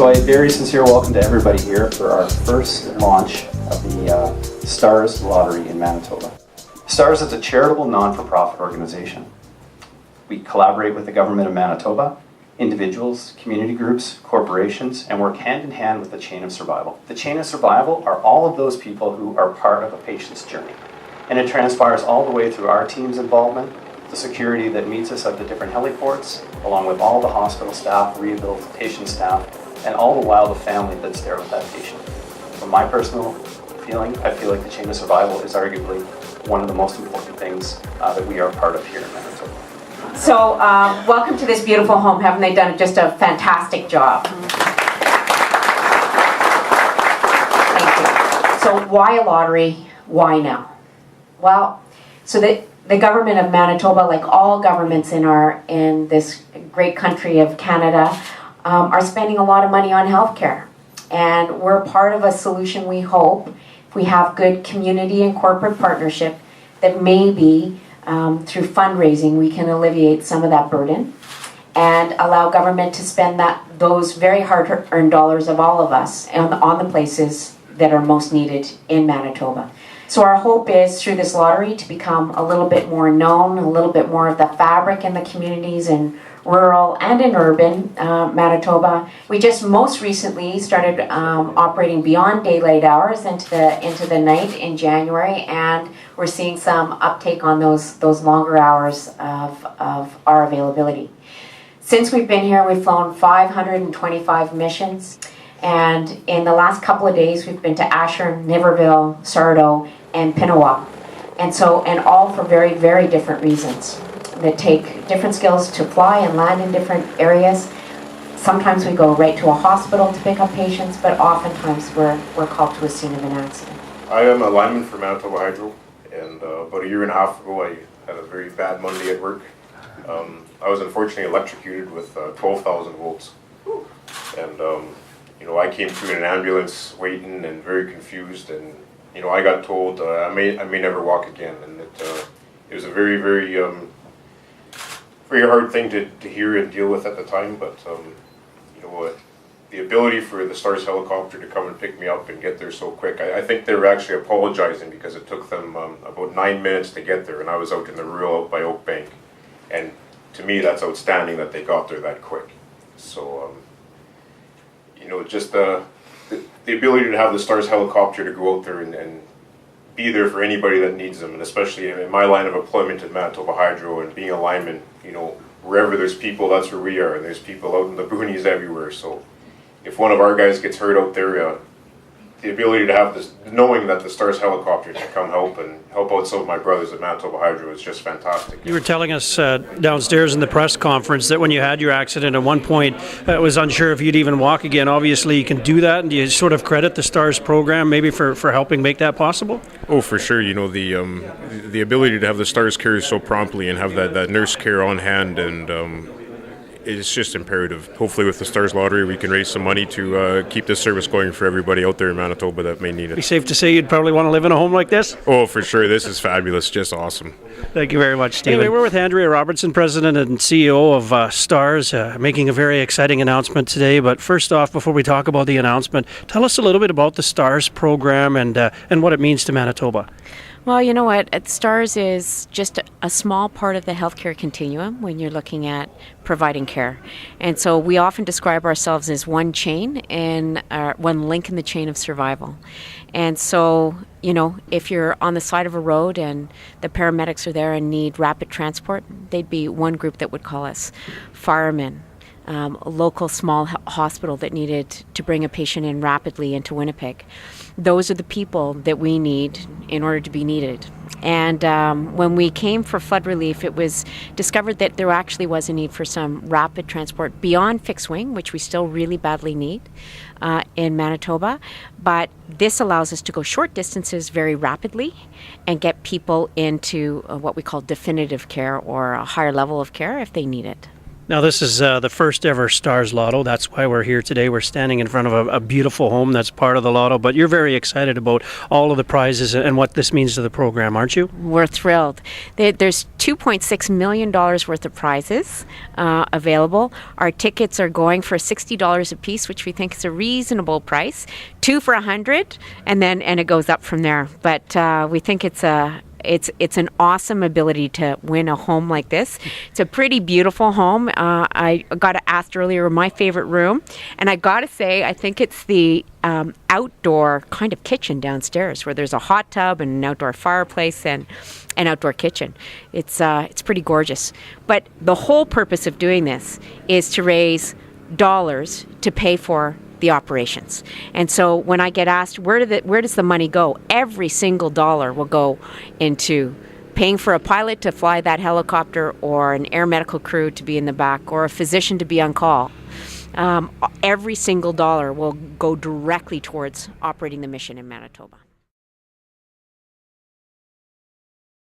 So a very sincere welcome to everybody here for our first launch of the STARS Lottery in Manitoba. STARS is a charitable non-for-profit organization. We collaborate with the government of Manitoba, individuals, community groups, corporations, and work hand in hand with the chain of survival. The chain of survival are all of those people who are part of a patient's journey. And it transpires all the way through our team's involvement, the security that meets us at the different heliports, along with all the hospital staff, rehabilitation staff, and all the while the family that's there with that patient. From my personal feeling, I feel like the chain of survival is arguably one of the most important things that we are part of here in Manitoba. So, welcome to this beautiful home. Haven't they done just a fantastic job? Thank you. So, why a lottery? Why now? Well, so the government of Manitoba, like all governments in this great country of Canada, are spending a lot of money on healthcare. And we're part of a solution, we hope, if we have good community and corporate partnership, that maybe through fundraising we can alleviate some of that burden and allow government to spend those very hard-earned dollars of all of us on the places that are most needed in Manitoba. So our hope is through this lottery to become a little bit more known, a little bit more of the fabric in the communities in rural and in urban Manitoba. We just most recently started operating beyond daylight hours into the night in January, and we're seeing some uptake on those longer hours of our availability. Since we've been here, we've flown 525 missions, and in the last couple of days we've been to Asher, Niverville, Sardo, and Pinawa, and all for very, very different reasons that take different skills to fly and land in different areas. Sometimes we go right to a hospital to pick up patients, but oftentimes we're called to a scene of an accident. I am a lineman for Manitoba Hydro, and about a year and a half ago I had a very bad Monday at work. I was unfortunately electrocuted with 12,000 volts. And I came through in an ambulance waiting and very confused, and I got told I may never walk again, and it was a very, very very hard thing to hear and deal with at the time, but the ability for the STARS helicopter to come and pick me up and get there so quick, I think they were actually apologizing because it took them about 9 minutes to get there, and I was out in the rural out by Oak Bank, and to me that's outstanding that they got there that quick. So just the ability to have the STARS helicopter to go out there and be there for anybody that needs them, and especially in my line of employment at Manitoba Hydro and being a lineman, wherever there's people, that's where we are, and there's people out in the boonies everywhere. So if one of our guys gets hurt out there, the ability to have this, knowing that the STARS helicopter can come help out some of my brothers at Manitoba Hydro is just fantastic. You were telling us downstairs in the press conference that when you had your accident at one point, was unsure if you'd even walk again. Obviously you can do that, and do you sort of credit the STARS program maybe for helping make that possible? Oh, for sure. The ability to have the STARS care so promptly and have that nurse care on hand, and it's just imperative. Hopefully with the STARS Lottery we can raise some money to keep this service going for everybody out there in Manitoba that may need it. Be safe to say you'd probably want to live in a home like this? Oh, for sure. This is fabulous. Just awesome. Thank you very much, Stephen. Anyway, we're with Andrea Robertson, President and CEO of STARS, making a very exciting announcement today. But first off, before we talk about the announcement, tell us a little bit about the STARS program and what it means to Manitoba. Well, you know what? STARS is just a small part of the healthcare continuum when you're looking at providing care. And so we often describe ourselves as one chain and one link in the chain of survival. And so, if you're on the side of a road and the paramedics are there and need rapid transport, they'd be one group that would call us. Firemen, a local small hospital that needed to bring a patient in rapidly into Winnipeg. Those are the people that we need in order to be needed. And when we came for flood relief, it was discovered that there actually was a need for some rapid transport beyond fixed wing, which we still really badly need in Manitoba. But this allows us to go short distances very rapidly and get people into what we call definitive care or a higher level of care if they need it. Now, this is the first ever Stars Lotto. That's why we're here today. We're standing in front of a beautiful home that's part of the Lotto, but you're very excited about all of the prizes and what this means to the program, aren't you? We're thrilled. There's $2.6 million worth of prizes available. Our tickets are going for $60 a piece, which we think is a reasonable price. 2 for $100, and it goes up from there. But we think it's an awesome ability to win a home like this. It's a pretty beautiful home. I got asked earlier my favorite room, and I got to say I think it's the outdoor kind of kitchen downstairs where there's a hot tub and an outdoor fireplace and an outdoor kitchen. It's pretty gorgeous. But the whole purpose of doing this is to raise dollars to pay for the operations. And so when I get asked where does the money go, every single dollar will go into paying for a pilot to fly that helicopter, or an air medical crew to be in the back, or a physician to be on call. Every single dollar will go directly towards operating the mission in Manitoba.